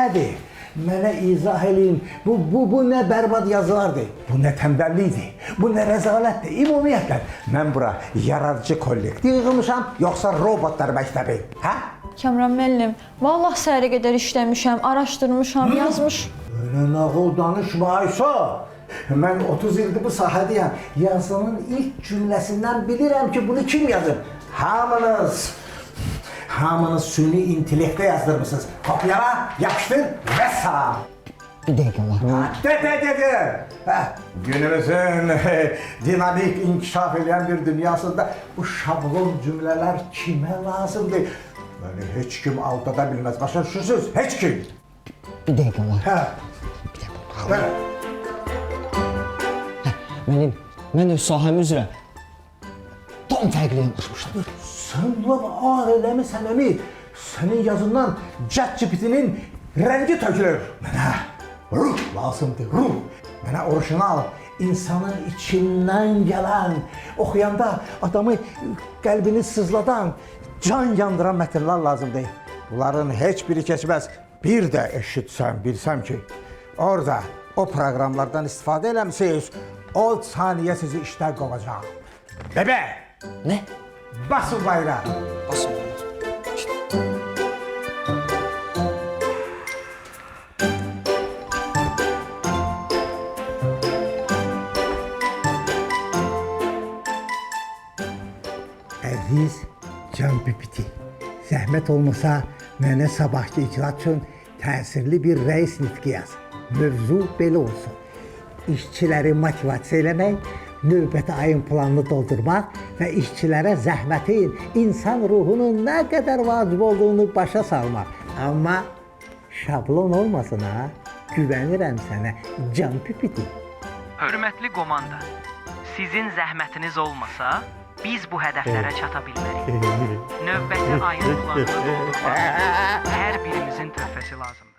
nədir? Mənə izah eləyin. Bu nə bərbad yazılardır? Bu nə tənbəllikdir? Bu nə rəzalətdir? Ümumiyyətlə, mən bura yaradıcı kollektiv yığılmışam, yoxsa robotlar məktəbi? Hə? Kamran müəllim, vallah səhərə qədər işləmişəm, araşdırmışam, yazmış. Öyle nağıl danışma Ayşe. Mən 30 ildir bu sahədəyəm. Yazının ilk cümləsindən bilirəm ki, bunu kim yazır? Hamınız süni intellektə yazdırmışsınız. Kopyala, yapıştır və salam. Bir dəqiqə var. De. Günümüzün dinamik inkişaf edən bir dünyasında bu şablon cümlələr kimə lazımdır? Beni heç kim aldada bilməz. Başa düşürsünüz? Heç kim. Bir dəqiqə var. Hə. Hə. Mən öz sahəm üzrə tam fərqli yanaşmışam. Sən lan ağır eləmisən əmi. Sənin yazından ChatGPT-nin rəngi tökülür. Mənə ruh lazımdır, ruh. Mənə orijinal, insanın içindən gələn, oxuyanda adamı qəlbini sızladan, can yandıran mətnlər lazımdır. Bunların heç biri keçməz. Bir də eşitsəm, bilsəm ki, orada o proqramlardan istifadə eləmişsiniz, o saniyə sizi işdən qovacaq. Bebe! Nə? Basın bayrağı! Basın. Əziz Can Pipiti, zəhmət olmasa mənə sabahki icraat üçün təsirli bir rəis nitqi yaz. Mövzu belə olsun. İşçiləri motivasiya eləmək, növbəti ayın planını doldurmaq və işçilərə zəhmətin insan ruhunun nə qədər vacib olduğunu başa salmaq. Amma şablon olmasın ha, güvənirəm sənə Can Pipiti. Hörmətli komanda, sizin zəhmətiniz olmasa, biz bu hədəflərə çata bilmərik. Növbəti ayın planını doldurmaq üçün hər birimizin töhfəsi lazımdır.